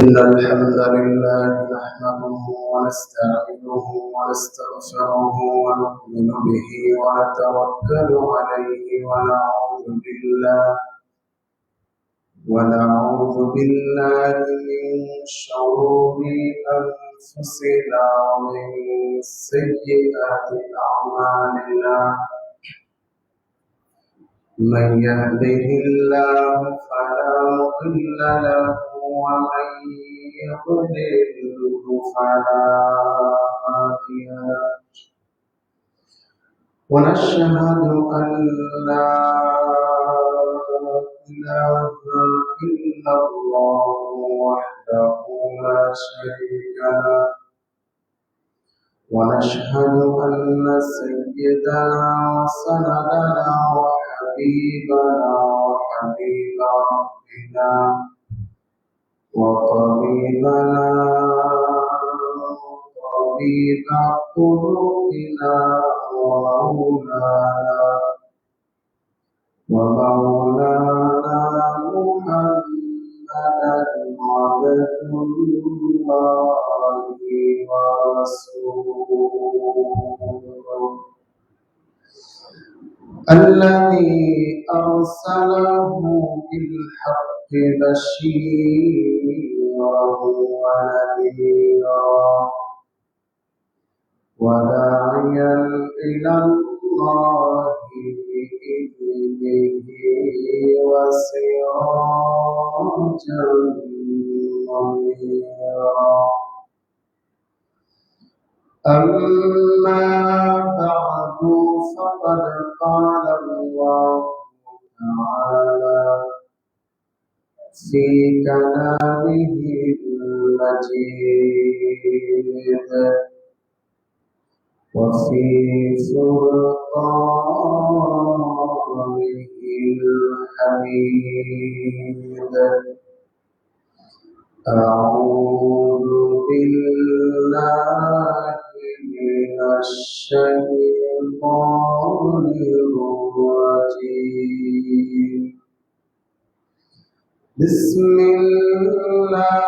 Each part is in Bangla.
إن الحمد لله نحمده ونستعينه ونستغفره ونؤمن به ونتوكل عليه ونعوذ بالله من شرور أنفسنا ومن سيئات أعمالنا. من يهده الله فلا مضل له ومن يضلل فلا هادي له. ونشهد أن لا إله إلا الله وحده لا شريك له. ونشهد أن سيدنا وسندنا وحبيبنا وحبيب ربنا وطبيبنا وطبيب قلوبنا ومولانا محمدا عبد الله ورسوله الذي أرسله بالحق بشيرا ونذيرا وداعيا إلى الله بإذنه وسراجا منيرا. أما بعد فقد قال الله تعالى في كلامه المجيد وفي فرقانه الحميد. أعوذ بالله من الشيطان الرجيم. بسم الله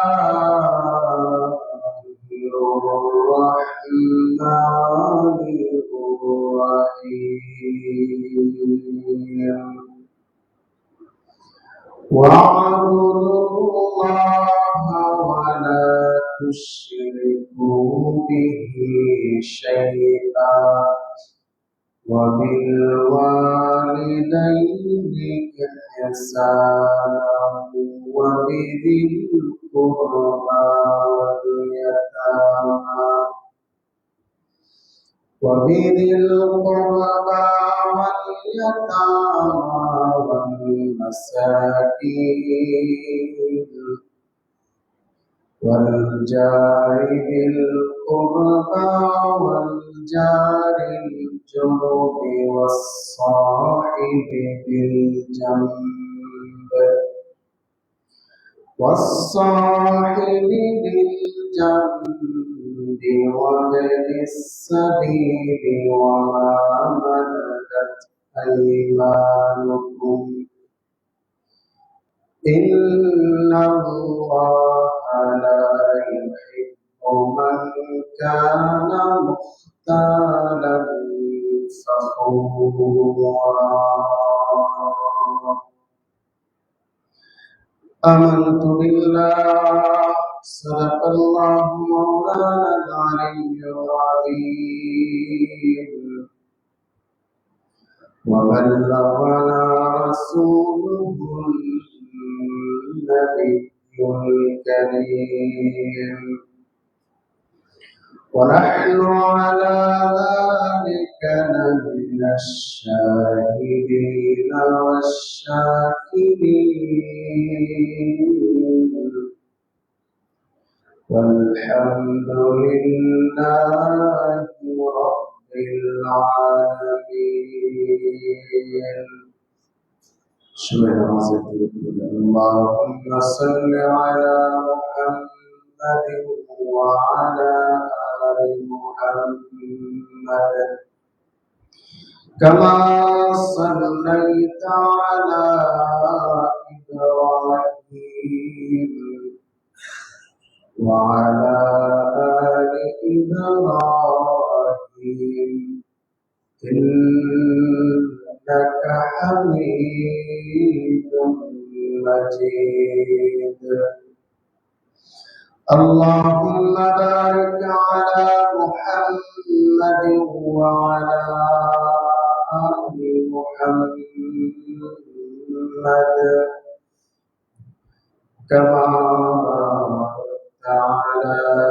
الرحمن الرحيم. واعبدوا الله ولا تشركوا به شيئا وبالوالدين إحسانا وبذي القربى واليتامى والمساكين والجار ذي القربى والجار الجنب والصاحب بالجنب وابن السبيل وما ملكت أيمانكم إن الله لا يحب من كان مختالا فخورا. آمنت بالله صدق الله مولانا العلي العظيم وبلغنا رسوله النبي الكريم ونحن على ذلك لمن الشاهدين والشاكرين والحمد لله رب العالمين. اللهم صل على محمد وعلى آل محمد كما صليت على إبراهيم وعلى آل إبراهيم إنك حميد مجيد. اللهم بارك على محمد وعلى آل محمد كما باركت على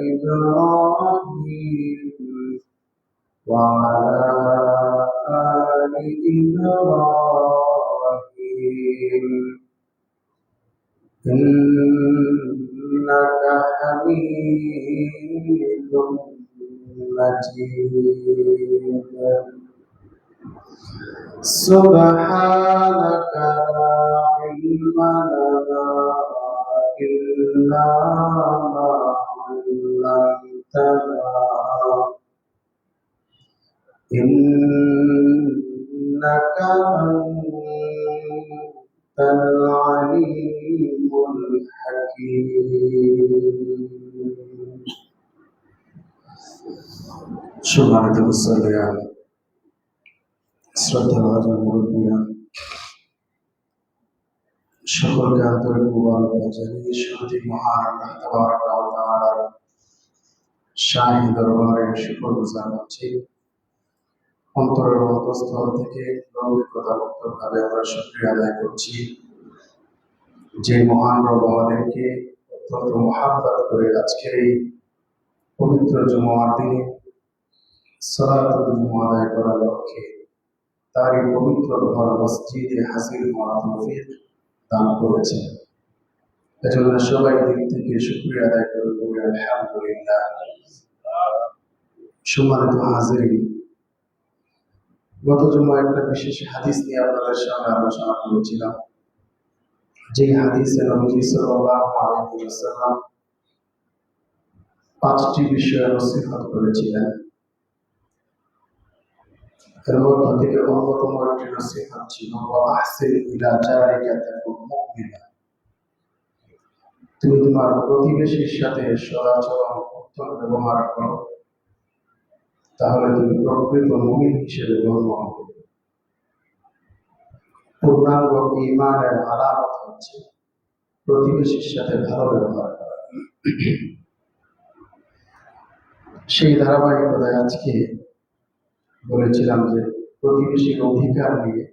إبراهيم وعلى آل إبراهيم إنك حميد مجيد. سبحانك لا علم لنا إلا ما علمتنا إنك أنت العليم الحكيم. সম্মানিত মুসল্লিয়ান, শ্রদ্ধাভাজন মুরব্বিয়ান, সকলকে আন্তরিক মুবারকবাদ জানিয়ে শুরুতেই মহান আল্লাহ তাবারক ওয়া তাআলার শাহী দরবারে শুকরগুজার হচ্ছি। অন্তরের অন্তঃস্থল থেকে লৌকিকতামুক্তভাবে আমরা শুকরিয়া আদায় করছি যে মহান রব আমাদেরকে অত্যন্ত মহাব্বত করে আজকের এই পবিত্র জুমার দিনে সালাতুল জুমা আদায় করার লক্ষ্যে তারই পবিত্র ঘর মসজিদে হাজির হওয়ার তৌফিক দান করেছেন। এজন্য সবাই দিক থেকে শুকরিয়া আদায় করে বলি আলহামদুলিল্লাহ। সম্মানিত হাজিরিন, গত জুমায় একটা বিশেষ হাদিস নিয়ে আপনাদের সামনে আলোচনা করেছিলাম। যে হাদিসে নবীজি সাল্লাল্লাহু আলাইহি ওয়াসাল্লাম 5টি বিষয়ে নসিহত করেছিলেন। এর মধ্যে থেকে অন্যতম একটি নসিহত ছিল আহসিন ইলা জারিকা তাকুন মুমিনা। তুমি তোমার প্রতিবেশীর সাথে সদাচরণ উত্তম ব্যবহার করো, তাহলে তুমি প্রকৃত মুমিন হিসেবে গণ্য হবে। পূর্ণাঙ্গ ঈমানের আলামত হচ্ছে প্রতিবেশীর সাথে ভালো ব্যবহার করা। সেই ধারাবাহিকতায় আজকে বলেছিলাম যে প্রতিবেশীর অধিকার নিয়ে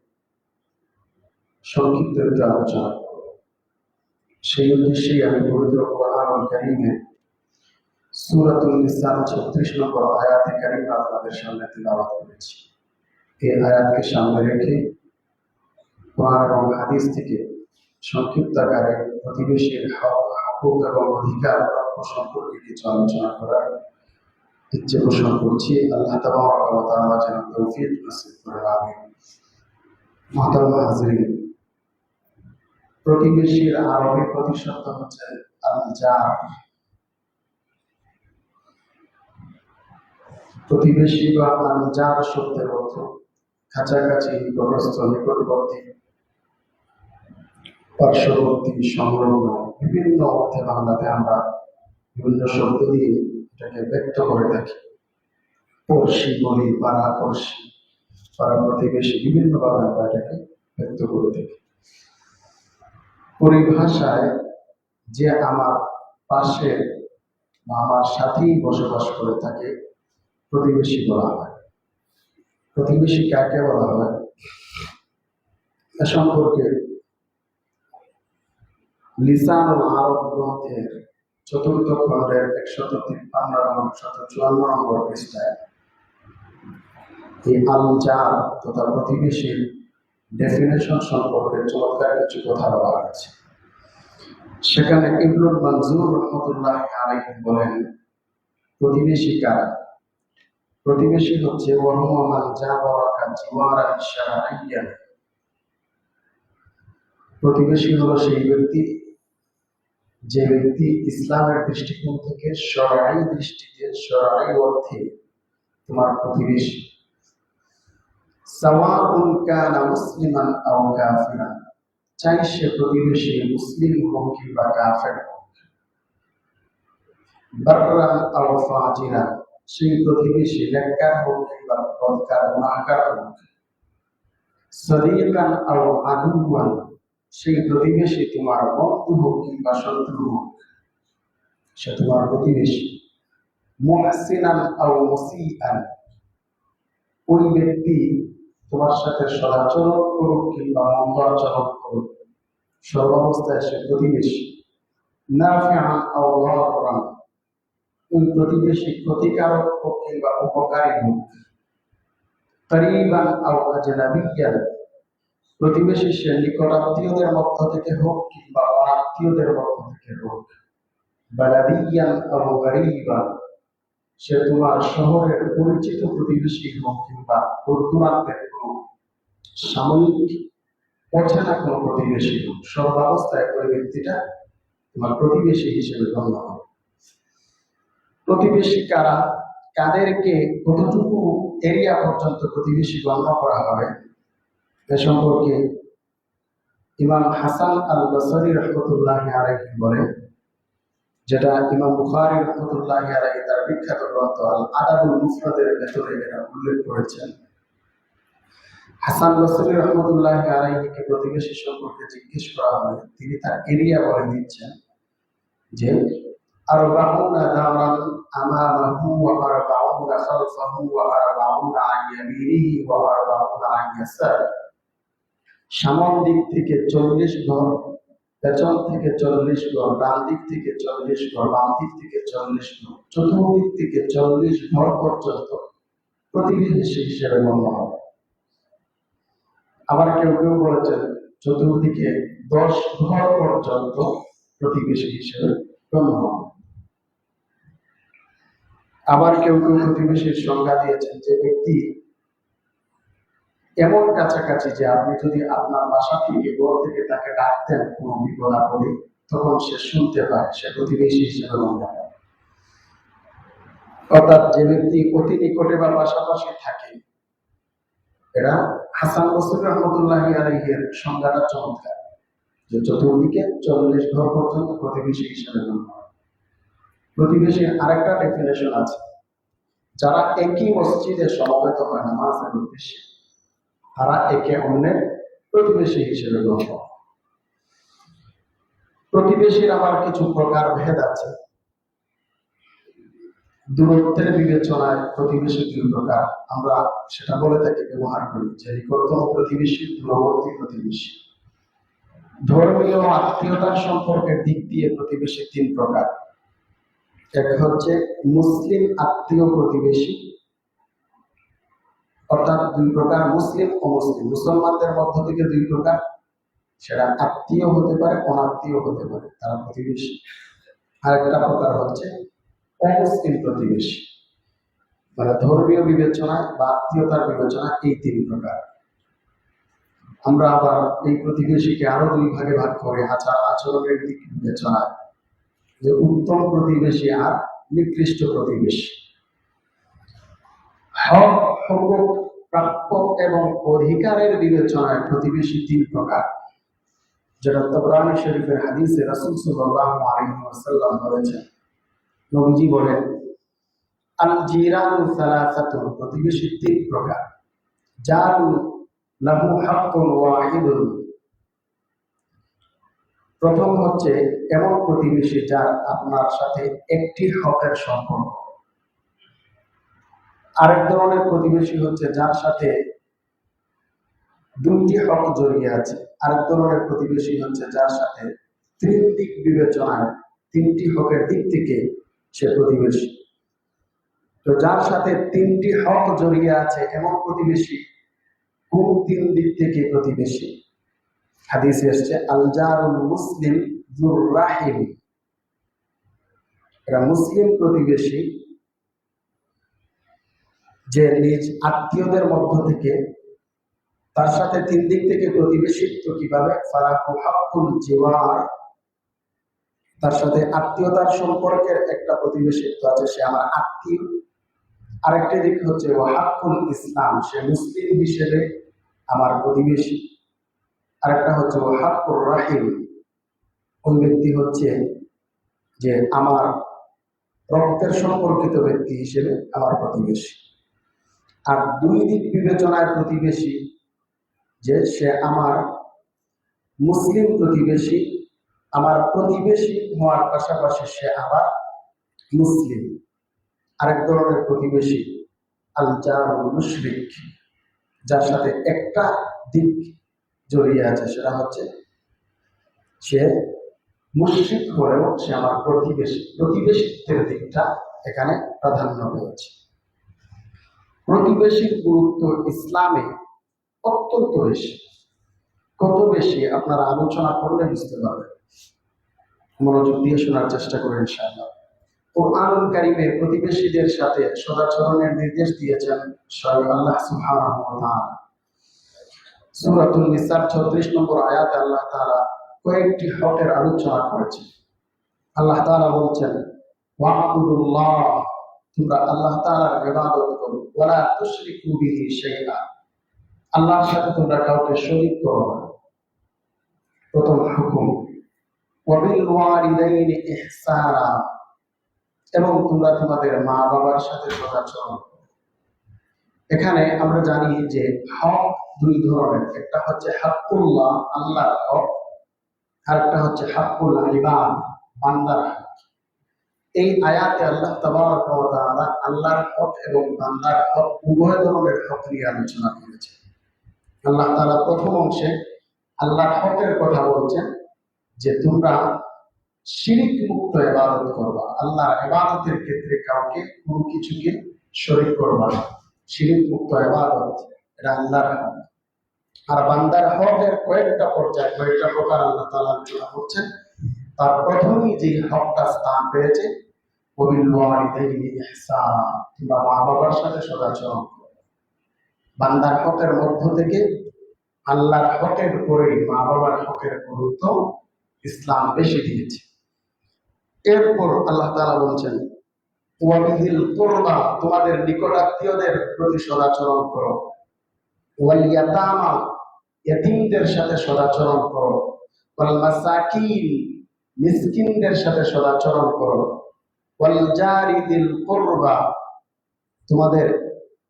সংক্ষিপ্ত একটু আলোচনা করব। সেই উদ্দেশ্যেই আমি পবিত্র কোরআনুল কারীমের সূরাতুন নিসার 36 নম্বর আয়াতে কারিমা আপনাদের সামনে তিলাওয়াত করেছি। এই আয়াতকে সামনে রেখে কোরআন এবং হাদিস থেকে সংক্ষিপ্ত আকারে প্রতিবেশীর হক এবং অধিকার সম্পর্কে কিছু আলোচনা করার ইচ্ছে পোষণ করছি। আল্লাহ তাবারক ওয়া তাআলা যেন তৌফিক নসিব করেন, আমিন। মুহতারাম হাজিরিন, প্রতিবেশীর আরবি প্রতিশব্দ হচ্ছে আল-জার। প্রতিবেশী বা আল-জার শব্দের অর্থ কাছাকাছি, নিকটস্থ, নিকটবর্তী, পার্শ্ববর্তী, সংলগ্ন, বিভিন্ন অর্থে বাংলাতে আমরা বিভিন্ন শব্দ দিয়ে এটাকে ব্যক্ত করে থাকি। পড়শি বলি, পাড়া পড়শি, পাড়া প্রতিবেশী, বিভিন্নভাবে আমরা এটাকে ব্যক্ত করে থাকি। পরিভাষায় যে আমার পাশে বা আমার সাথেই বসবাস করে থাকে প্রতিবেশী বলা হয়। প্রতিবেশী কাকে বলা হয় এ সম্পর্কে লিসানুল আরব গ্রন্থের 4th খণ্ডের 153 এবং 154 নম্বর পৃষ্ঠায় এই আল-জার তথা প্রতিবেশীর ডেফিনেশন সম্পর্কে চমৎকার কিছু কথা বলা হয়েছে। সেখানে ইবনুল মনজুর রাহমাতুল্লাহি আলাইহি বলেন, প্রতিবেশী কারা? প্রতিবেশী হচ্ছে ওয়াহুয়া মান জাওয়ারাকা জিওয়ারান শারঈয়ান। প্রতিবেশী হলো সেই ব্যক্তি যে ব্যক্তি ইসলামের দৃষ্টিকোণ থেকে শরঈ দৃষ্টিতে, শরঈ অর্থে তোমার প্রতিবেশী। সাওয়াউন কানা মুসলিমান আও কাফিরান, চাই সে প্রতিবেশী মুসলিম হোক কিংবা কাফের হোক। বাররান আও ফাজিরান, সেই প্রতিবেশী নেককার হোক কিংবা বদকার গুনাহগার হোক। সদীকান আও আদুওয়ান, সেই প্রতিবেশী তোমার বন্ধু হোক কিংবা শত্রু হোক, সে তোমার প্রতিবেশী। মুহসিনান আও মুসিআন, ওই ব্যক্তি তোমার সাথে সদাচরণ করুক কিংবা মন্দ আচরণ করুক, সর্বাবস্থায় সে প্রতিবেশী। নাফিআন আও দাররান, ওই প্রতিবেশী ক্ষতিকারক হোক কিংবা উপকারী হোক। করিবান আও আজনাবিয়ান, প্রতিবেশী সে নিকটাত্মীয়দের মধ্য থেকে হোক কিংবা অনাত্মীয়দের মধ্য থেকে হোক। বালাদিয়ান আও গরীবান, সে তোমার শহরের পরিচিত প্রতিবেশী হোক কিংবা দূরান্তের কোনো সাময়িক অচেনা কোনো প্রতিবেশী হোক, সর্বাবস্থায় ওই ব্যক্তিটা তোমার প্রতিবেশী হিসেবে গণ্য হবে। প্রতিবেশী কারা, কাদেরকে কতটুকু এরিয়া পর্যন্ত প্রতিবেশী গণ্য করা হবে, এ সম্পর্কে ইমাম হাসান আল বসরি রহমতুল্লাহি আলাইহি বলেন, যেটা ইমাম বুখারী রহমতুল্লাহি আলাইহি তার বিখ্যাত গ্রন্থ আল আদাবুল মুফরাদের ভেতরে এটা উল্লেখ করেছেন। হাসান বসরি রহমতুল্লাহি আলাইহিকে প্রতিবেশী সম্পর্কে জিজ্ঞেস করা হয়, তিনি তার এরিয়া বলে দিচ্ছেন যে আরবাউনা দারান আমামাহু ওয়া আরবাউনা খালফাহু ওয়া আরবাউনা আন ইয়ামিনিহি ওয়া আরবাউনা আন ইয়াসারি, সামন দিক থেকে 40 ঘর, পেছন থেকে 40 ঘর, ডান দিক থেকে 40 ঘর, বাম দিক থেকে 40 ঘর, চতুর্দিক থেকে 40 ঘর পর্যন্ত প্রতিবেশী হিসেবে গণ্য হবে। আবার কেউ কেউ বলেছেন চতুর্দিকে 10 ঘর পর্যন্ত প্রতিবেশী হিসেবে গণ্য হবে। আবার কেউ কেউ প্রতিবেশীর সংজ্ঞা দিয়েছেন যে ব্যক্তি এমন কাছাকাছি যে আপনি যদি আপনার বাসা থেকে ঘর থেকে তাকে ডাক দেন কোনো বিপদ আপদে, তখন সে শুনতে পায়, সে প্রতিবেশী হিসেবে গণ্য হয়। অর্থাৎ যে ব্যক্তি অতি নিকটে বা পাশাপাশি থাকে, এরা হাসান বসরি রহমতুল্লাহি আলাইহির সংজ্ঞাটা চমৎকার, যে চতুর্দিকে 40 ঘর পর্যন্ত প্রতিবেশী হিসেবে গণ্য হয়। প্রতিবেশীর আরেকটা ডেফিনেশন আছে, যারা একই মসজিদে সমবেত হয় নামাজের উদ্দেশ্যে, তারা একে অন্যের প্রতিবেশী হিসেবে গণ্য হয়। প্রতিবেশীর আবার কিছু প্রকার ভেদ আছে। দূরত্বের বিবেচনায় প্রতিবেশী 2 প্রকার, আমরা সেটা বলে থাকি, ব্যবহার করি, যে নিকটতম প্রতিবেশী, দূরবর্তী প্রতিবেশী। ধর্মীয় আত্মীয়তার সম্পর্কের দিক দিয়ে প্রতিবেশী 3 প্রকার। এক হচ্ছে মুসলিম আত্মীয় প্রতিবেশী, অর্থাৎ 2 প্রকার, মুসলিম ও মুসলিম, মুসলমানদের মধ্য থেকে 2 প্রকার, সেটা আত্মীয় হতে পারে, অনাত্মীয় হতে পারে, তারা প্রতিবেশী। আরেকটা প্রকার হচ্ছে অমুসলিম প্রতিবেশী, মানে ধর্মীয় বিবেচনায় বা আত্মীয়তার বিবেচনায় এই 3 প্রকার। আমরা আবার এই প্রতিবেশীকে আরো 2 ভাগে ভাগ করে আচরণের দিক বিবেচনায়, যে উত্তম প্রতিবেশী আর নিকৃষ্ট প্রতিবেশী। হক, হুকুক, প্রাপ্য এবং অধিকারের বিবেচনায় প্রতিবেশী 3 প্রকার, যেটা তাবরানী শরীফের হাদিসে রাসূল সাল্লাল্লাহু আলাইহি ওয়াসাল্লাম বলেছেন। নবীজি বলেন, আল জিরানু সালাসাতুন, প্রতিবেশী 3 প্রকার। জারুন লাহু হাক্কুন ওয়াহিদুন, প্রথম হচ্ছে এমন প্রতিবেশী যার আপনার সাথে একটি হকের সম্পর্ক। আরেক ধরনের প্রতিবেশী হচ্ছে যার সাথে 2টি হক জড়িয়ে আছে। আরেক ধরনের প্রতিবেশী হচ্ছে যার সাথে 3 দিক বিবেচনায় 3টি হকের দিক থেকে সে প্রতিবেশী। তো যার সাথে 3টি হক জড়িয়ে আছে এমন প্রতিবেশী কোন 3 দিক থেকে প্রতিবেশী? হাদিসে এসেছে আল জারুল মুসলিম যুর রাহিম, এরা মুসলিম প্রতিবেশী যে নিজ আত্মীয়দের মধ্য থেকে, তার সাথে 3 দিক থেকে প্রতিবেশিত্ব কিভাবে? ফালাহু হাক্কুল জিওয়ার, তার সাথে আত্মীয়তার সম্পর্কের একটা প্রতিবেশিত্ব আছে, সে আমার আত্মীয়। আরেকটা দিক হচ্ছে ওয়াহাক্কুল ইসলাম, সে মুসলিম হিসেবে আমার প্রতিবেশী। আরেকটা হচ্ছে ওয়াহাক্কুর রাহিম, ওই ব্যক্তি হচ্ছে যে আমার রক্তের সম্পর্কিত ব্যক্তি হিসেবে আমার প্রতিবেশী। আর দুই দিক বিবেচনায় প্রতিবেশী, যে সে আমার মুসলিম প্রতিবেশী, আমার প্রতিবেশী হওয়ার পাশাপাশি সে আবার মুসলিম। আরেক ধরনের প্রতিবেশী আল জারুল মুশরিক, যার সাথে একটা দিক জড়িয়ে আছে, সেটা হচ্ছে সে মুশরিক হলেও সে আমার প্রতিবেশী। প্রতিবেশিত্বের দিকটা এখানে প্রাধান্য পেয়েছে। প্রতিবেশীর গুরুত্ব ইসলামে অত্যন্ত বেশি। কত বেশি আপনারা আলোচনা করলে বুঝতে পারবেন। মনোযোগ দিয়ে শোনার চেষ্টা করেন ইনশাআল্লাহ। কুরআনুল কারীমে প্রতিবেশীদের সাথে সদাচরণের নির্দেশ দিয়েছেন স্বয়ং আল্লাহ সুবহানাহু ওয়া তাআলা। সূরাতুন নিসার 36 নম্বর আয়াতে আল্লাহ তাআলা কয়েকটি হকের আলোচনা করেছেন। আল্লাহ তাআলা বলছেন, ওয়া'বুদুল্লাহ, তোমরা আল্লাহ তাআলার ইবাদত করো, ওয়ালা তুশরিকু বিহি শাইআ, আল্লাহর সাথে তোমরা কাউকে শরীক করো না। প্রথম হুকুম, ওয়াবিল ওয়ালিদাইনি ইহসানা, এবং তোমরা তোমাদের মা বাবার সাথে সদাচরণ করো। এখানে আমরা জানি যে হক দুই ধরনের, একটা হচ্ছে হাক্কুল্লাহ, আল্লাহর হক, আর একটা হচ্ছে হাক্কুল ইবাদ, বান্দার হক। এই আয়াতে আল্লাহ তাবারাক ওয়া তাআলা আল্লাহর হক এবং বান্দার হক উভয় ধরনের হক নিয়ে আলোচনা করেছেন। আল্লাহ তাআলা প্রথম অংশে আল্লাহর হকের কথা বলছেন যে তোমরা শিরিক মুক্ত ইবাদত করবা, আল্লাহর ইবাদতের ক্ষেত্রে কাউকে কোনো কিছুকে শরীক করবা না। শিরিক মুক্ত ইবাদত, এটা আল্লাহর হক। আর বান্দার হকের কয়েকটা পর্যায়, কয়েকটা প্রকার আল্লাহ তাআলা আলোচনা করছেন। তার প্রথমেই যে হকটা স্থান পেয়েছে, ওয়াবিল ওয়ালিদাইনি ইহসানা, তোমরা মা বাবার সাথে সদাচরণ করো। বান্দার হকের মধ্য থেকে আল্লাহর হকের উপরে মা বাবার হকের গুরুত্ব ইসলাম বেশি দিয়েছে। এরপর আল্লাহ তাআলা বলছেন, ওয়াবিল কুরবা, তোমাদের নিকটাত্মীয়দের প্রতি সদাচরণ করো। ওয়াল ইয়াতামা, ইতিমদের সাথে সদাচরণ করো। ওয়াল মাসাকিন, মিসকিনদের সাথে সদাচরণ করো। ওয়াল জারি যিল কুরবা, তোমাদের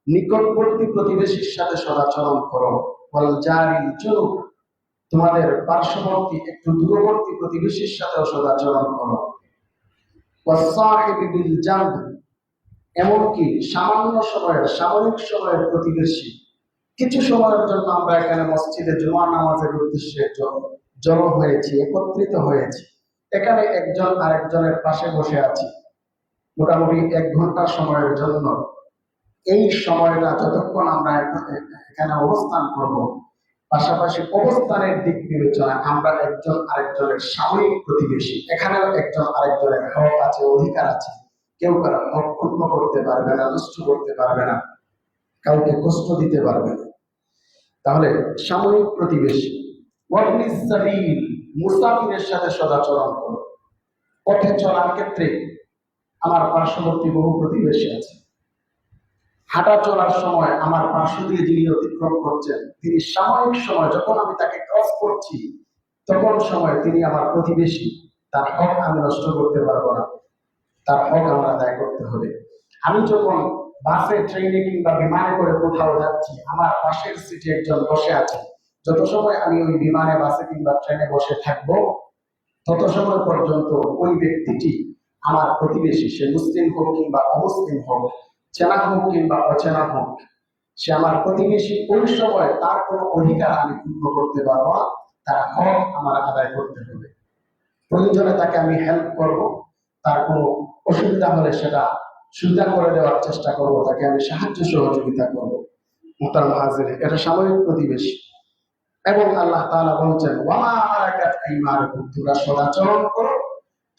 নিকটবর্তী প্রতিবেশীর সাথে সদাচরণ করো। ওয়াল জারিল জুনুব, তোমাদের পার্শ্ববর্তী একটু দূরবর্তী প্রতিবেশীর সাথেও সদাচরণ করো। ওয়াসাহিবি বিল জানব, এমনকি সামান্য সময়ের, সাময়িক সময়ের প্রতিবেশী। কিছু সময়ের জন্য আমরা এখানে মসজিদে জুমার নামাজের উদ্দেশ্যে জড়ো হয়েছি, একত্রিত হয়েছি। এখানে একজন আরেকজনের পাশে বসে আছি মোটামুটি 1 ঘন্টা সময়ের জন্য। এই সময়টা যতক্ষণ আমরা এখানে অবস্থান করব, পাশাপাশি অবস্থানের দিক বিবেচনায় আমরা একজন আরেকজনের সাময়িক প্রতিবেশী। এখানেও একজন আরেকজনের হক আছে, অধিকার আছে। কেউ কারো হক ক্ষুণ্ণ করতে পারবে না, নষ্ট করতে পারবে না, কাউকে কষ্ট দিতে পারবে না। তাহলে সাময়িক প্রতিবেশী। ওয়াবনিস সাবিল, মুসাফিরের সাথে সদাচরণ করো। পথে চলার ক্ষেত্রে আমার পার্শ্ববর্তী বহু প্রতিবেশী আছে। হাঁটা চলার সময় আমার পার্শ্ব দিয়ে যিনি অতিক্রম করছেন, তিনি সাময়িক সময়, যখন আমি তাকে ক্রস করছি তখন সময় তিনি আমার প্রতিবেশী। তার হক আমি নষ্ট করতে পারবো না, তার হক আমার আদায় করতে হবে। আমি যখন বাসে, ট্রেনে কিংবা বিমানে করে কোথাও যাচ্ছি, আমার পাশের সিটে একজন বসে আছে, যত সময় আমি ওই বিমানে, বাসে কিংবা ট্রেনে বসে থাকবো, তত সময় পর্যন্ত ওই ব্যক্তিটি আমার প্রতিবেশী। সে মুসলিম হোক কিংবা অমুসলিম হোক, চেনা হোক কিংবা অচেনা হোক, সে আমার প্রতিবেশী। ওই সময় তার কোনো অধিকার আমি পূর্ণ করতে পারবো না, তার হক আমার আদায় করতে হবে। প্রয়োজনে তাকে আমি হেল্প করব, তার কোনো অসুবিধা হলে সেটা সুবিধা করে দেওয়ার চেষ্টা করব, তাকে আমি সাহায্য সহযোগিতা করব। মুহতারাম হাজিরিন, এটা সাময়িক প্রতিবেশী। এবং আল্লাহ তাআলা বলছেন, ওয়ামা মালাকাত আইমানুকুম, তোমরা সদাচরণ করো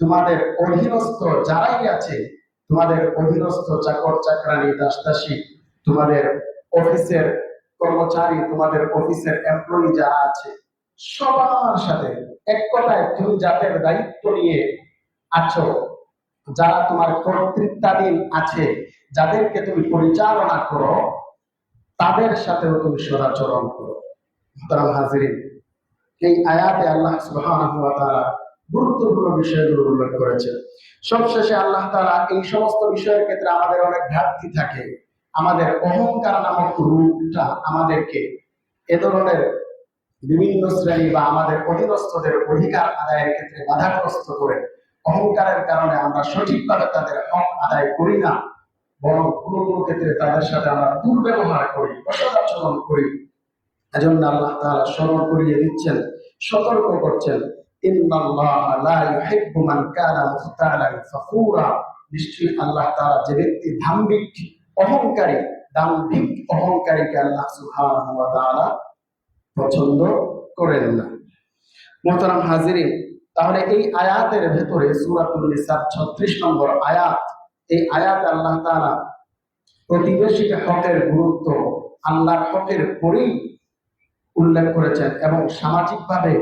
তোমাদের অধীনস্থ যারাই আছে, তোমাদের অধীনস্থ চাকর চাকরানি, দাস দাসী, তোমাদের অফিসের কর্মচারী, তোমাদের অফিসের এমপ্লয়ি যারা আছে, সবার সাথে। এক কথায় তুমি যাদের দায়িত্ব নিয়ে আছো, যারা তোমার কর্তৃত্বাধীন আছে, যাদেরকে তুমি পরিচালনা করো, তাদের সাথেও তুমি সদাচরণ করো। মুহতারাম হাজিরিন, এই আয়াতে আল্লাহ সুবহানাহু ওয়া তাআলা গুরুত্বপূর্ণ বিষয়গুলো উল্লেখ করেছেন। সবশেষে আল্লাহ তাআলা এই সমস্ত বিষয়ের ক্ষেত্রে আমাদের অনেক ঘাটতি থাকে, আমাদের অহংকার নামক রূপটা আমাদেরকে এ ধরনের বিভিন্ন শ্রেণী বা আমাদের অধীনস্থদের অধিকার আদায়ের ক্ষেত্রে বাধাগ্রস্ত করে। অহংকারের কারণে আমরা সঠিকভাবে তাদের হক আদায় করি না, বরং কোনো কোনো ক্ষেত্রে তাদের সাথে আমরা দুর্ব্যবহার করি, অসদাচরণ করি। এজন্য আল্লাহ তাআলা স্মরণ করিয়ে দিচ্ছেন, সতর্ক করছেন, ইন্নাল্লাহা লা ইউহিব্বু মান কানা মুখতালান ফাখুরা। নিশ্চয়ই আল্লাহ তাআলা যে ব্যক্তি দাম্ভিক অহংকারীকে আল্লাহ সুবহানাহু ওয়া তাআলা পছন্দ করেন না। মোহতারাম হাজিরিন, তাহলে এই আয়াতের ভেতরে সূরাতুন নিসার 36 নম্বর আয়াত, এই আয়াতে আল্লাহ তাআলা প্রতিবেশীর হকের গুরুত্ব আল্লাহর হকের পরেই উল্লেখ করেছেন এবং সামাজিকভাবে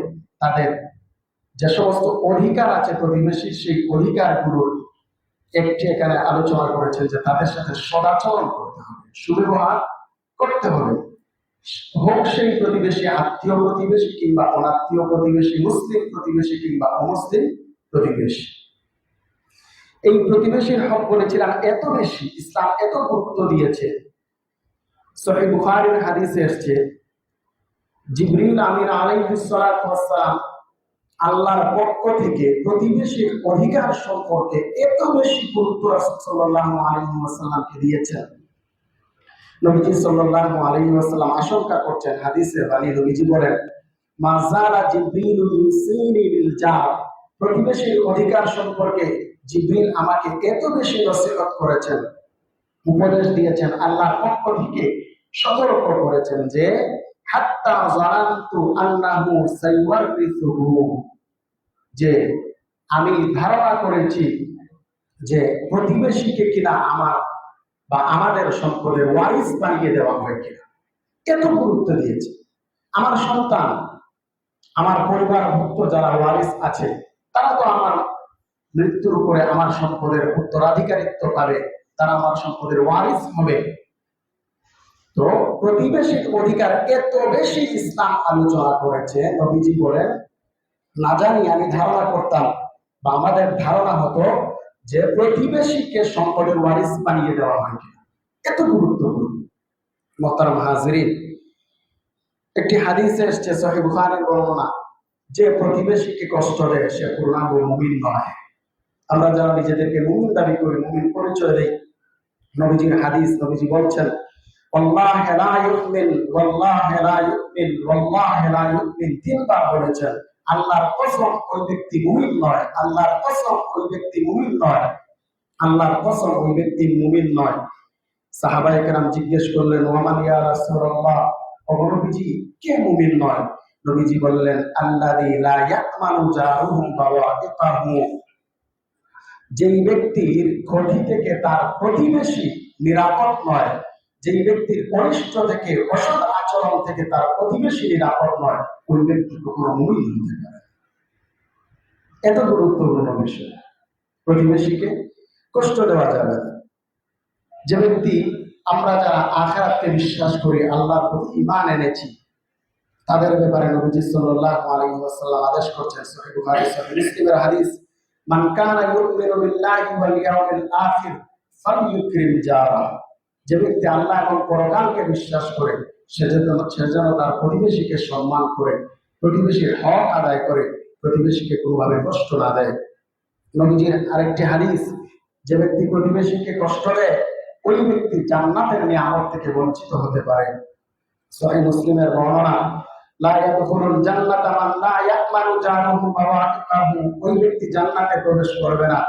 তাদের যে সমস্ত অধিকার আছে প্রতিবেশীর, সেই অধিকারগুলোর একটি এখানে আলোচনা করেছেন যে তাদের সাথে সদাচরণ করতে হবে, সুব্যবহার করতে হবে। হোক সেই প্রতিবেশী আত্মীয় প্রতিবেশী কিংবা অনাত্মীয় প্রতিবেশী, মুসলিম প্রতিবেশী কিংবা অমুসলিম প্রতিবেশী। এই প্রতিবেশীর হক বলেছিলাম এত বেশি, ইসলাম এত গুরুত্ব দিয়েছে। সহিহ বুখারীর হাদিসে এসেছে, জিবরিল আমিন আলাইহিস সালাতু ওয়াস সালাম আল্লাহর পক্ষ থেকে প্রতিবেশীর অধিকার সম্পর্কে এত বেশি গুরুত্ব রাসূল সাল্লাল্লাহু আলাইহি ওয়াসাল্লামকে দিয়েছেন। নবীজি সাল্লাল্লাহু আলাইহি ওয়াসাল্লাম আশঙ্কা করছেন, হাদিসে বাণী নবীজি বলেন, মাযালা জিবরিলু ইউসিনি বিল জার। প্রতিবেশীর অধিকার সম্পর্কে জিবরিল আমাকে এত বেশি নসিহত করেছেন, উপদেশ দিয়েছেন, আল্লাহর পক্ষ থেকে সতর্ক করেছেন যে হাত্তা জানান্তু আন্নাহু সাইওয়ারিসুহু, যে আমি ধারণা করেছি যে প্রতিবেশীকে কিনা আমার বা আমাদের সম্পদের ওয়ারিস বানিয়ে দেওয়া হয় কিনা। এত গুরুত্ব দিয়েছে। আমার সন্তান, আমার পরিবারভুক্ত যারা ওয়ারিস আছে, তারা তো আমার মৃত্যুর পরে আমার সম্পদের উত্তরাধিকারিত্ব পাবে, তারা আমার সম্পদের ওয়ারিস হবে। তো প্রতিবেশীর অধিকার এত বেশি ইসলাম আলোচনা করেছে। নবীজি বলেন, না জানি আমি ধারণা করতাম বা আমাদের ধারণা হতো যে প্রতিবেশীকে সম্পদের ওয়ারিস বানিয়ে দেওয়া হয় কিনা। এত গুরুত্বপূর্ণ। মুহতারাম হাজিরিন, একটি হাদিসে এসেছে সহিহ বুখারীর বর্ণনা, যে প্রতিবেশীকে কষ্ট দেয় সে পূর্ণাঙ্গ মুমিন নয়। আমরা যারা নিজেদেরকে মুমিন দাবি করি, মুমিন পরিচয় দেই, নবীজির হাদিস, নবীজি বলছেন, ওয়াল্লাহি লা ইউমিন ওয়াল্লাহি লা ইউমিন ওয়াল্লাহি লা ইউমিন, তিনবার বলেছেন, আল্লাহর কসম ওই ব্যক্তি মুমিন নয়, আল্লাহর কসম ওই ব্যক্তি মুমিন নয়, আল্লাহর কসম ওই ব্যক্তি মুমিন নয়। সাহাবায়ে কেরাম জিজ্ঞেস করলেন, ওয়া ইয়া রাসূলুল্লাহ, ও নবীজি কে মুমিন নয়? নবীজি বললেন, আল্লাযী লা ইয়াতমানু জারুহু বাওয়াইকাহু, যেই ব্যক্তির ক্ষতি থেকে তার প্রতিবেশী নিরাপদ নয়, যেই ব্যক্তির অনিষ্ট থেকে, অসৎ আচরণ থেকে তার প্রতিবেশী নিরাপদ নয়, ওই ব্যক্তি কখনো মুমিন হতে পারে। এত গুরুত্বপূর্ণ বিষয়। প্রতিবেশীকে কষ্ট দেওয়া যাবে না। যে ব্যক্তি, আমরা যারা আখিরাতকে বিশ্বাস করি, আল্লাহর প্রতি ঈমান এনেছি, তাদের ব্যাপারে নবীজি সাল্লাল্লাহু আলাইহি ওয়াসাল্লাম আদেশ করছেন, সহিহ বুখারী সহিহ মুসলিমের হাদিস, মান কানা ইউমিনু বিল্লাহি ওয়াল ইয়াউমিল আখির ফালইউকরিম জারা। যে ব্যক্তি আল্লাহ এবং পরকালকে বিশ্বাস করে সে যেন তার প্রতিবেশীকে সম্মান করে, প্রতিবেশীর হক আদায় করে, প্রতিবেশীকে কোনোভাবে কষ্ট না দেয়। নবীজির আরেকটি হাদিস, যে ব্যক্তি প্রতিবেশীকে কষ্ট দেয় ওই ব্যক্তি জান্নাতের নিয়ামত থেকে বঞ্চিত হতে পারে। সহিহ মুসলিমের বর্ণনা, লা ইয়াদখুলুল জান্নাতা মান লা ইয়ামানু জারুহু বাওয়াইকাহু, ওই ব্যক্তি জান্নাতে প্রবেশ করবে না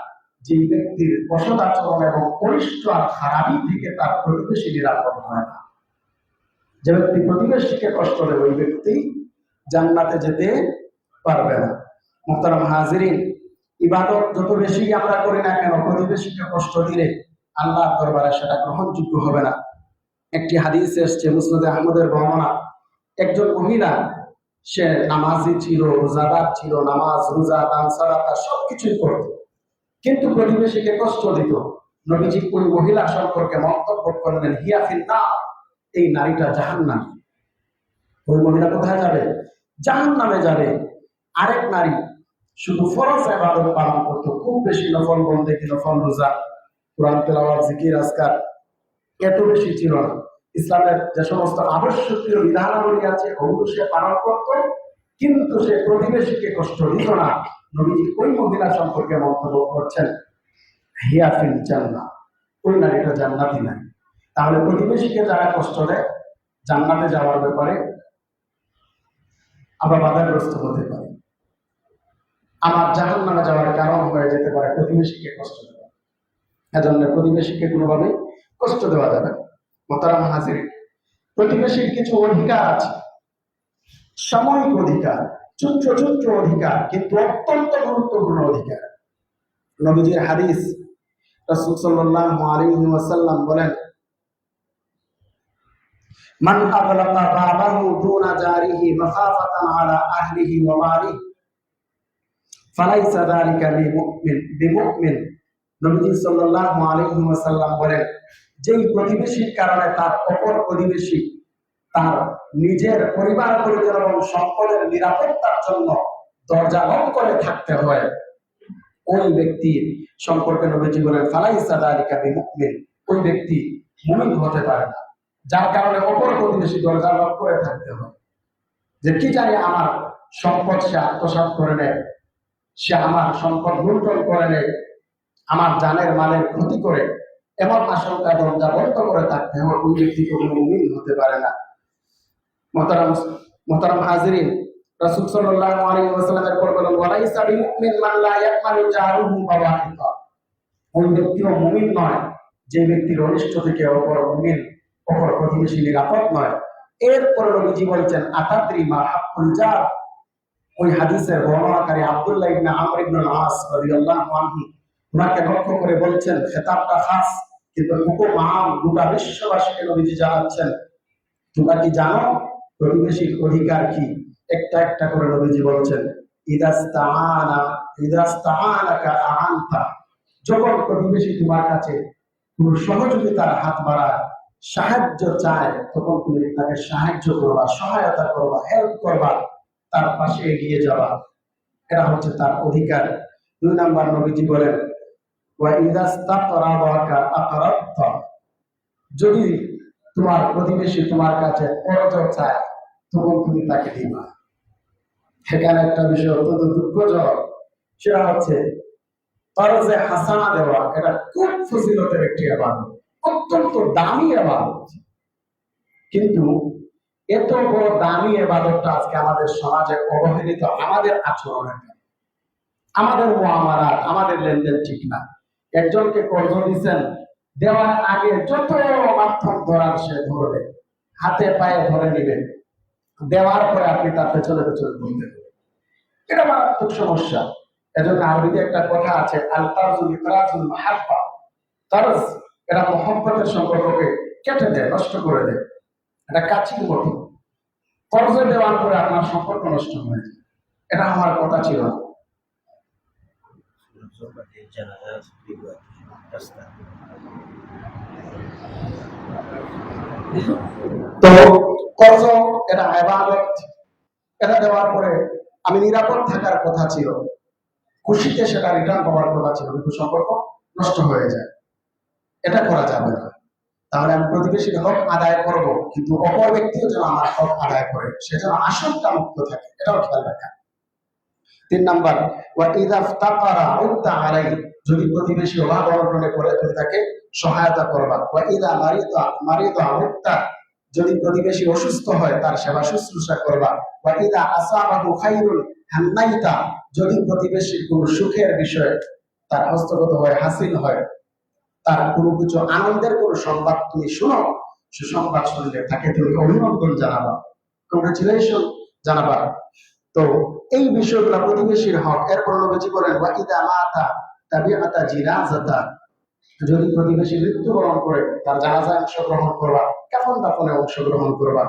যে ব্যক্তির অসৎ আচরণ এবং অনিষ্ট আর খারাপি থেকে তার প্রতিবেশী নিরাপদ হয় না। যে ব্যক্তি প্রতিবেশীকে কষ্ট দেয় ওই ব্যক্তি জান্নাতে যেতে পারবে না। মুহতারাম হাজিরিন, ইবাদত যত বেশি আমরা করি না কেন, প্রতিবেশীকে কষ্ট দিলে আল্লাহর দরবারে সেটা গ্রহণযোগ্য হবে না। একটি হাদিস এসেছে মুসনাদে আহমদের বর্ণনা, একজন মহিলা, সে নামাজি ছিল, রোজাদার ছিল, নামাজ, রোজা, দান, সালাত সবকিছুই করত, কিন্তু প্রতিবেশীকে কষ্ট দিত। নবীজি ওই মহিলা সম্পর্কে মন্তব্য করলেন, হিয়া ফিন্নার, এই নারীটা জাহান্নামী। ওই মহিলা কোথায় যাবে? জাহান্নামে যাবে। আরেক নারী, শুধু ফরজ ইবাদত পালন করত, খুব বেশি নফল বন্দেগী, নফল রোজা, কোরআন তেলাওয়াত, জিকির, আজকার এত বেশি ছিল না। ইসলামের যে সমস্ত আবশ্যকীয় বিধানাবলী আছে ওগুলো সে পালন করত, কিন্তু সে প্রতিবেশীকে কষ্ট দিত না। নবীজি ওই মহিলা সম্পর্কে মন্তব্য করছেন, হিয়া ফিল জান্নাহ, ওই নারীটা জান্নাতি নারী। তাহলে প্রতিবেশীকে যারা কষ্ট দেয় জান্নাতে যাওয়ার ব্যাপারে আমরা বাধাগ্রস্ত হতে পারি, আমার জাহান্নামে যাওয়ার কারণ হয়ে যেতে পারে প্রতিবেশীকে কষ্ট দেওয়া। এজন্য প্রতিবেশীকে কোনোভাবে কষ্ট দেওয়া যাবে না। মোহতারাম হাজিরিন, প্রতিবেশীর কিছু অধিকার আছে, সাময়িক অধিকার, ছোট্ট ছোট্ট অধিকার, কিন্তু অত্যন্ত গুরুত্বপূর্ণ অধিকার। নবীজির হাদিস, রাসূল সাল্লাল্লাহু আলাইহি ওয়াসাল্লাম বলেন, মান আগলাকা বাবাহু দুনা জারিহি মাখাফাতান আলা আহলিহি ওয়া মালিহি ফালাইসা যালিকা বিমুমিন। নবীজি সাল্লাল্লাহু আলাইহি ওয়াসাল্লাম বলেন, যেই প্রতিবেশীর কারণে তার অপর প্রতিবেশী তার নিজের পরিবার পরিজন এবং সম্পদের নিরাপত্তার জন্য দরজা বন্ধ করে থাকতে হয়, ওই ব্যক্তির সম্পর্কে নবীজি বলেন ফালাইসা যালিকা বিমুমিন, ওই ব্যক্তি মুমিন হতে পারে না। যার কারণে অপর প্রতিবেশী দরজা বন্ধ করে থাকতে হয়, যে কি জানি আমার সম্পদ সে আত্মসাৎ করে নেয়, সে আমার সম্পদ লুণ্ঠন করে নেয়, আমার জানের মালের ক্ষতি করে, এমন আশঙ্কা দরজা বন্ধ করে থাকতে হয়, ওই ব্যক্তি কোনো মুমিন হতে পারে না। মোহতারাম হাজিরিন, রাসূল সাল্লাল্লাহু আলাইহি ওয়াসাল্লাম এরপর বলেন, ওয়ালাইসা বিমুমিন মান লা ইয়াকমানু জারুহু বাওয়াহিকা, ওই ব্যক্তিও মুমিন নয় যে ব্যক্তির অনিষ্ট থেকে অপর মুমিন, অপর প্রতিবেশী নিরাপদ নয়। এরপর নবীজি বলছেন, আতাদরি মা হাক্কুল জার, ওই হাদিসের বর্ণনাকারী আব্দুল্লাহ ইবনে আমর ইবনে আল-আস রাদিয়াল্লাহু আনহু ওনাকে লক্ষ্য করে বলছেন, খেতাবটা খাস কিন্তু হুকুম আম, গোটা বিশ্ববাসীকে নবীজি জানাচ্ছেন, তোমরা কি জানো প্রতিবেশীর অধিকার কি? একটা একটা করে নবীজি বলছেন, ইদাস্তাআনাকা আনতা, যখন প্রতিবেশী তোমার কাছে কোনো সহযোগিতার হাত বাড়ায়, সাহায্য চায়, তখন তুমি তাকে সাহায্য করবা, সহায়তা করবা, হেল্প করবা, তার পাশে এগিয়ে যাওয়া, এটা হচ্ছে তার অধিকার। 2 নাম্বার নবীজি বলেন, ওয়া ইদাস্তাকরাবাকা আকরাবতা, যদি তোমার প্রতিবেশী তোমার কাছে কর্জ চায় তখন তুমি তাকে দিবা। এখানে একটা বিষয় অত্যন্ত দুঃখজনক, সেটা হচ্ছে কর্জে হাসানা দেওয়া, এটা খুব ফজিলতের একটি ইবাদত, অত্যন্ত দামি ইবাদত, কিন্তু এত বড় দামি ইবাদতটা আজকে আমাদের সমাজে অবহেলিত। আমাদের আচরণের কারণে, আমাদের মুআমালাত, আমাদের লেনদেন ঠিক না। একজনকে কর্জ দিচ্ছেন, দেওয়ার আগে যত মাধ্যম ধরার সে ধরবে, হাতে পায়ে ধরে নিবে, দেওয়ার পরে আপনি তার পেছনে পেছনে ঘুরতে হবে, এটা মারাত্মক সমস্যা। এজন্য আরবিতে একটা কথা আছে, আল তারজু ইকরাজুল মাহাব্বা, তারজ এটা মহব্বতের সম্পর্ককে কেটে দেয়, নষ্ট করে দেয়, এটা কাচির মতো। কর্জ দেওয়ার পরে আপনার সম্পর্ক নষ্ট হয়ে যায়, এটা আমার কথা ছিল না। তো কর্জ এটা ইবাদত, এটা দেওয়ার পরে আমি নিরাপদ থাকার কথা ছিল, খুশিতে সেটা রিটার্ন পাওয়ার কথা ছিল, কিন্তু সম্পর্ক নষ্ট হয়ে যায়, এটা করা যাবে না। তাহলে আমি প্রতিবেশীর হক আদায় করব, কিন্তু অপর ব্যক্তিও যেন আমার হক আদায় করে, সে যেন আশঙ্কা মুক্ত থাকে, এটাও খেয়াল রাখা। 3 নাম্বার, ওয়া ইযা ইফতাকারা উদ্দা আলাইহি, যদি প্রতিবেশী অভাব অনটনে পড়ে তুমি তাকে সহায়তা করবা। ওয়া ইযা মারিদা উদ্দা, যদি প্রতিবেশী অসুস্থ হয় তার সেবা শুশ্রূষা করবা। ওয়া ইযা আসাবাহু খাইরুন হান্নাইতা, যদি প্রতিবেশীর কোনো সুখের বিষয় তার হস্তগত হয়, হাসিল হয়, তার কোনো কিছু আনন্দের কোনো সংবাদ তুমি শুনো, সুসংবাদ শুনলে তাকে তুমি অভিনন্দন জানাবা, কংগ্রেচুলেশন জানাবা। তো এই বিষয়গুলো প্রতিবেশীর হক। এরপর নবীজি বলেন, ওয়া ইযা মাতা তাবিআতা জিনাজাতা, যদি প্রতিবেশী মৃত্যুবরণ করে তার জানাজায় অংশগ্রহণ করবা, কাফন দাফনে অংশগ্রহণ করবা।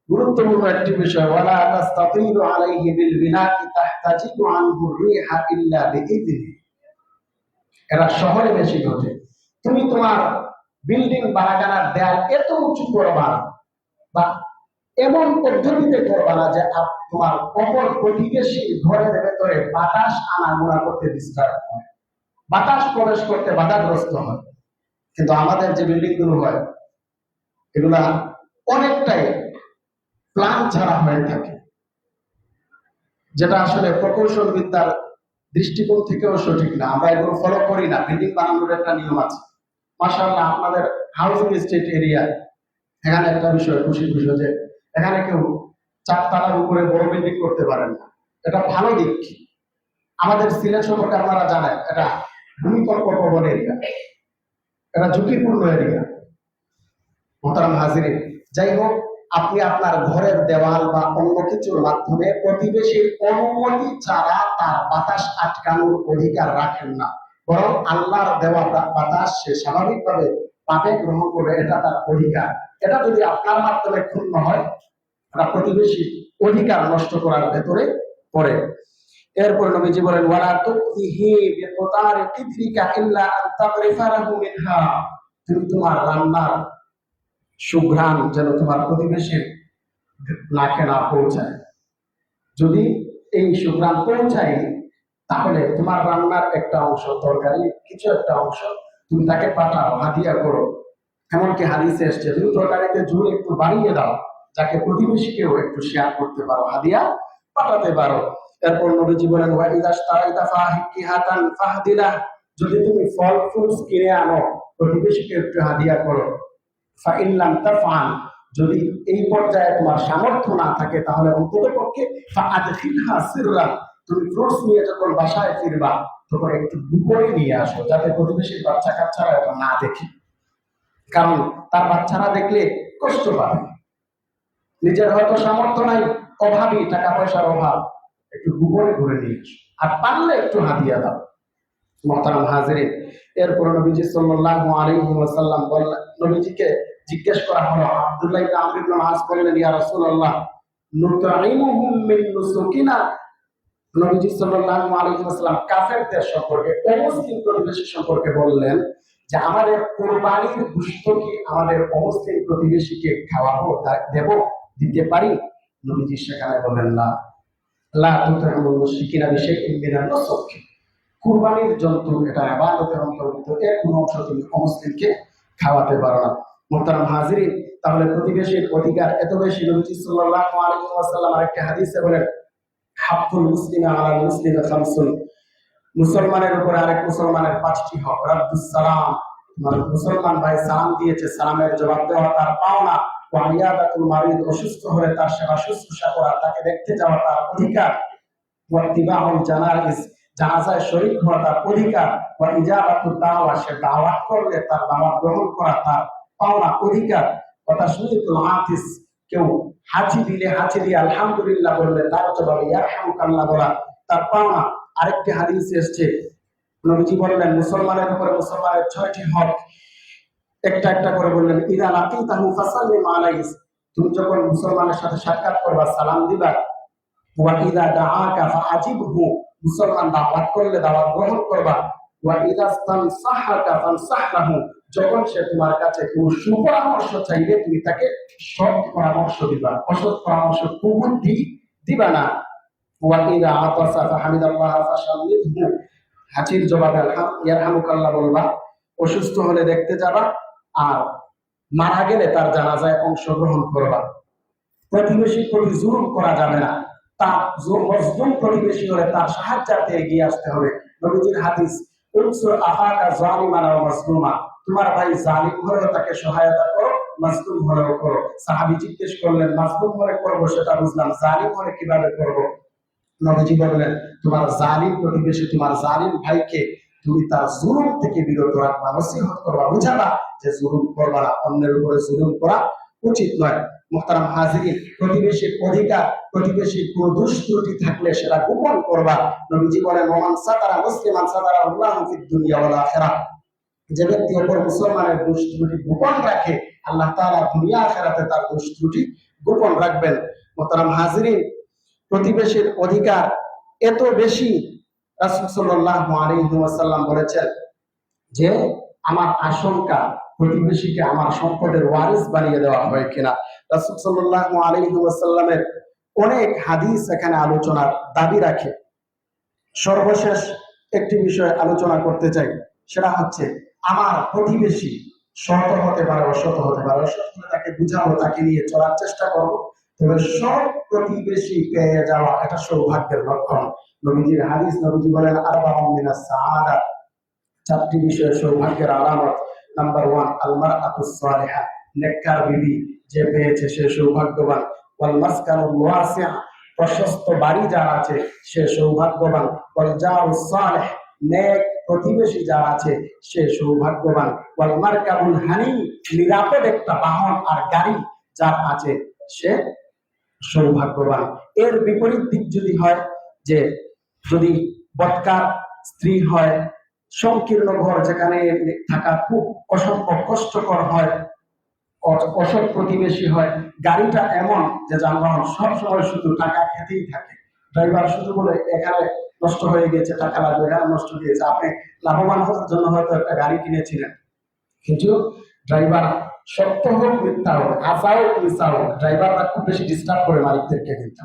গুরুত্বপূর্ণ একটি বিষয়, ওয়ালা তাস্তাতিলু আলাইহি বিল বিনাকি তাহতাজিবু আনহু রিহা ইল্লা বিইذনিহি, এরা শহরে বেশি ঘটে। তুমি তোমার বিল্ডিং বারাগানার দেয়াল এত উঁচু করবা বা এমন পদ্ধতিতে করবা না যে তোমার অপর প্রতিবেশী ঘরের ভেতরে বাতাস আনাগোনা করতে ডিস্টার্ব হয়, বাতাস প্রবেশ করতে বাধাগ্রস্ত হয়। কিন্তু আমাদের যে বিল্ডিং গুলো হয় এগুলা অনেকটাই প্ল্যান ছাড়া হয়ে থাকে, যেটা আসলে প্রকৌশল বিদ্যার দৃষ্টিকোণ থেকেও সঠিক না। আমরা এগুলো ফলো করি না। বিল্ডিং বানানোর একটা নিয়ম আছে। মাশাআল্লাহ, আপনাদের হাউজিং এস্টেট এরিয়া, এখানে একটা বিষয় খুশির বিষয় যে এখানে কেউ 4 তলার উপরে বড় বিল্ডিং করতে পারেন না। এটা ভালো দিক। আমাদের সিলেট সম্পর্কে আপনারা জানেন, এটা ভূমিকম্প প্রবণ এরিয়া, এটা ঝুঁকিপূর্ণ এরিয়া। মোহতারাম হাজিরিন, যাই হোক, আপনি আপনার ঘরের দেওয়াল বা অন্য কিছুর মাধ্যমে প্রতিবেশীর অনুমতি ছাড়া তার বাতাস আটকানোর অধিকার রাখেন না, বরং আল্লাহর দেওয়া বাতাস সে স্বাভাবিকভাবে পাবে, গ্রহণ করে, এটা তার অধিকার। এটা যদি আপনার মাধ্যমে ক্ষুণ্ণ হয়, এটা প্রতিবেশী অধিকার নষ্ট করার ভেতরে পড়ে। এরপরে নবীজি বলেন, ওয়ালা তুতিহি বিতারিকা ইল্লা আন তাগরিফা লাহু মিনহা, তুমি তোমার রান্নার সুঘ্রাণ যেন তোমার প্রতিবেশীর নাকে না পৌঁছায়। যদি এই সুঘ্রাণ পৌঁছায়, তাহলে তোমার রান্নার একটা অংশ, তরকারি কিছু একটা অংশ তুমি তাকে পাঠাও, হাদিয়া করো। এমনকি হাদিসে এসছে, তুমি তরকারিতে ঝুল একটু বাড়িয়ে দাও, যাকে প্রতিবেশীকেও একটু শেয়ার করতে পারো, হাদিয়া পাঠাতে পারো। এরপর নবীজি বলেন, যদি তুমি ফল ফ্রুটস কিনে আনো, প্রতিবেশীকে একটু হাদিয়া করো। ফাইল্লাম তাফআল, যদি এই পর্যায়ে তোমার সামর্থ্য না থাকে, তাহলে অন্ততপক্ষে ফাআদখিলহা সিররান, তুমি ফ্রুটস নিয়ে যখন বাসায় ফিরবা তখন একটু গোপনে নিয়ে আসো, যাতে প্রতিবেশীর বাচ্চা কাচ্চারা এটা না দেখে। কারণ তার বাচ্চারা দেখলে কষ্ট পাবে। নিজের হয়তো সামর্থ্য নাই, অভাবী, টাকা পয়সার অভাব, একটু গোপনে ঘুরে নিয়ে আসো, আর পারলে একটু হাদিয়া দাও। মুহতারাম হাজিরিন, এরপর নবীজি সাল্লাল্লাহু আলাইহি ওয়াসাল্লাম বললেন, নবীজিকে জিজ্ঞেস করা হলো, আব্দুল্লাহ ইবনে আমর ইবনে আস বললেন, ইয়া রাসূলুল্লাহ, নুতঈমুহুম মিন নুসুকিনা, নবীজি সাল্লাল্লাহু আলাইহি ওয়াসাল্লাম কাফেরদের সম্পর্কে, অমুসলিম প্রতিবেশী সম্পর্কে বললেন যে আমাদের কুরবানির গোশত কি আমাদের অমুসলিম প্রতিবেশীকে খাওয়াবো, দেব, দিতে পারি? নবীজি সেখানে বলেন, না, লা তুতঈমুল মুশরিকিনা বিশাইইন মিনান নুসুক, কুরবানির জন্তু এটা ইবাদতের অন্তর্ভুক্ত, এর কোন অংশ তুমি অমুসলিমকে খাওয়াতে পারো না। মুহতারাম হাজিরিন, তাহলে প্রতিবেশীর অধিকার এত বেশি। নবী সাল্লাল্লাহু আলাইহি ওয়াসাল্লাম আরেকটা হাদিসে বলেন, হাক্কুল মুসলিমি আলাল মুসলিমি খামসুন, মুসলমানের উপর আরেক মুসলমানের 5টি হক। রাদ্দুস সালাম, মানে মুসলমান ভাই সালাম দিয়েছে, সালামের জবাব দেওয়া তার পাওনা। ওয়া ইয়াদাতুল মারিদ, অসুস্থ হলে তার সেবা শুশ্রূষা করা, তাকে দেখতে যাওয়া তার অধিকার। ওয়া ইত্তিবাউল জানাইজ, জানাজায় শরীক হওয়া তার অধিকার। ওয়া ইজাবাতুদ দাওয়া, সে দাওয়াত করলে তার দাওয়াত গ্রহণ করা তার পাওনা, অধিকার। ওয়া তাশমিতুল আতিস, কেউ হাঁচি দিলে হাঁচি দিয়ে আলহামদুলিল্লাহ বললে তার জবাবে ইয়ারহামুকাল্লাহ বলা তার পাওনা। আরেকটি হাদিসে এসেছে, নবীজি বললেন, মুসলমানের উপরে মুসলমানের 6টি হক, একটা একটা করে বললেন। ইদা লাকিতাহু ফাসাল্লিম আলাইহি, তুমি যখন মুসলমানের সাথে সাক্ষাৎ করবা সালাম দিবা। ওয়া ইদা দাআকা ফাআজিবহু, মুসলমান দাওয়াত করলে দাওয়াত গ্রহণ করবা। ওয়া ইদা ইসতানসাহাকা ফানসাহহু, যখন সে তোমার কাছে কোনো সুপরামর্শ চাইবে তুমি তাকে সৎ পরামর্শ দিবা, অসৎ পরামর্শ কুবুদ্ধি দিবা না। ওয়া ইদা আতাসা ফাহামিদাল্লাহ ফাশামিদহু, হাঁচির জবাবে ইয়ারহামুকাল্লাহ বলবা। অসুস্থ হলে দেখতে যাবা, আর মারা গেলে তার জানাজায় অংশগ্রহণ করবা। প্রতিবেশীর প্রতি জুলুম করা যাবে না, তার মজলুম প্রতিবেশী হলে তার সাহায্যার্থে এগিয়ে আসতে হবে। নবীজির হাদিস, উনসুর আখাকা যালিমান ওয়া মাজলুমা, তোমার ভাই জালিম হলেও তাকে সহায়তা করো, মাজলুম হলেও করো। সাহাবী জিজ্ঞেস করলেন, মাজলুম হলে করবো সেটা বুঝলাম, জালিম হলে কিভাবে করবো? নবীজি বললেন, তোমার জালিম প্রতিবেশী, তোমার জালিম ভাইকে তুমি তার জুলুম থেকে বিরত রাখবা, নসিহত করবা, বুঝাবা যে জুলুম করবা না, অন্যের উপরে জুলুম করা উচিত নয়। মুহতারাম হাজিরিন, প্রতিবেশীর অধিকার, প্রতিবেশীর কোনো দোষ ত্রুটি থাকলে সেটা গোপন করবা। নবীজি বলেন, ওমান সাতারা মুসলিমান সাতারা আল্লাহু ফিদ দুনিয়া ওয়াল আখিরাহ, যে ব্যক্তি অপর মুসলমানের দোষ ত্রুটি গোপন রাখে, আল্লাহ তাআলা দুনিয়া আখিরাতে তার দোষ ত্রুটি গোপন রাখবেন। মুহতারাম হাজিরিন, প্রতিবেশীর অধিকার এত বেশি, রাসূল সাল্লাল্লাহু আলাইহি ওয়াসাল্লাম বলেছেন যে আমার আশঙ্কা প্রতিবেশীকে আমার সম্পদের ওয়ারিস বানিয়ে দেওয়া হয় কিনা। রাসূল সাল্লাল্লাহু আলাইহি ওয়াসাল্লামের অনেক হাদিস এখানে আলোচনার দাবি রাখে। সর্বশেষ একটি বিষয় আলোচনা করতে চাই, সেটা হচ্ছে আমার প্রতিবেশী সৎ হতে পারে, অসৎ হতে পারে। অসৎ হলে তাকে বুঝাবো, তাকে নিয়ে চলার চেষ্টা করবো। তবে সব প্রতিবেশী পেয়ে যাওয়া এটা সৌভাগ্যের লক্ষণ। নবীজির হাদিস, নবীজি বলেন আরবাউন মিনাস সাআদা, চারটি বিষয় সৌভাগ্যের আলামত। নাম্বার 1 আল মারআতুস সালিহা, নেককার বিবি যে পেয়েছে সে সৌভাগ্যবান। ওয়াল মাসকানুল ওয়াসিআ, প্রশস্ত বাড়ি যার আছে সে সৌভাগ্যবান। ওয়াল জারুস সালিহ, নেক প্রতিবেশী যার আছে সে সৌভাগ্যবান। ওয়াল মারকাবুল হানি, নিরাপদ একটা বাহন আর গাড়ি যার আছে সে সৌভাগ্যবান। এর বিপরীত দিক যদি হয় যে যদি বৎকার স্ত্রী হয়, সংকীর্ণ ঘর যেখানে থাকা খুব অসম্ভব কষ্টকর হয়, অসৎ প্রতিবেশী হয়, গাড়িটা এমন যে যানবাহন সবসময় শুধু টাকা খেতেই থাকে, ড্রাইভার শুধু বলে এখানে নষ্ট হয়ে গেছে, টাকা লাগবে, এখানে নষ্ট হয়ে গেছে। আপনি লাভবান হওয়ার জন্য হয়তো একটা গাড়ি কিনেছিলেন, কিন্তু ড্রাইভার সত্য হোক মিথ্যা হোক, আশা হোক মিথ্যা হোক, ড্রাইভাররা খুব বেশি ডিস্টার্ব করে মালিকদেরকে। কিন্তু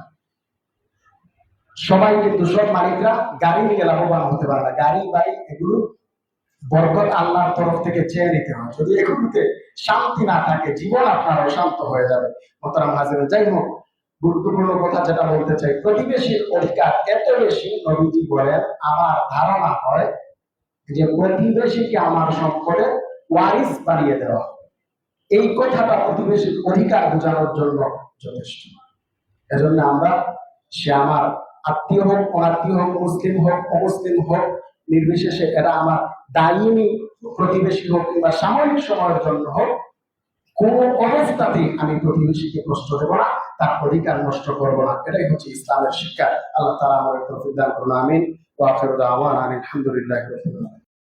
সবাই কিন্তু সব মালিকরা গাড়ি নিয়ে লাভবান হতে পারে না। গাড়ি বাড়ি এগুলো বরকত আল্লাহর তরফ থেকে চেয়ে নিতে হয়। যদি এগুলোতে শান্তি না থাকে, জীবন আপনার অশান্ত হয়ে যাবে। মোহতারাম হাজিরিন, যাই হোক, গুরুত্বপূর্ণ কথা যেটা বলতে চাই, প্রতিবেশীর অধিকার এত বেশি, নবীজি বলেন আমার ধারণা হয় যে প্রতিবেশীকে আমার সম্পদে ওয়ারিস বানিয়ে দেওয়া হবে। এই কথাটা প্রতিবেশীর অধিকার বোঝানোর জন্য যথেষ্ট। এজন্য আমরা, সে আমার আত্মীয় হোক, অনাত্মীয় হোক, মুসলিম হোক, অমুসলিম হোক, নির্বিশেষে এরা আমার দায়িনী প্রতিবেশী হোক কিংবা সাময়িক সময়ের জন্য হোক, কোন অবস্থাতেই আমি প্রতিবেশীকে কষ্ট দেব না, তার অধিকার নষ্ট করব না। এটাই হচ্ছে ইসলামের শিক্ষা। আল্লাহ তাআলা আমাদের তৌফিক দান করুন। আমিন। ওয়া আখিরু দাওয়ানা আলহামদুলিল্লাহি রাব্বিল আলামিন।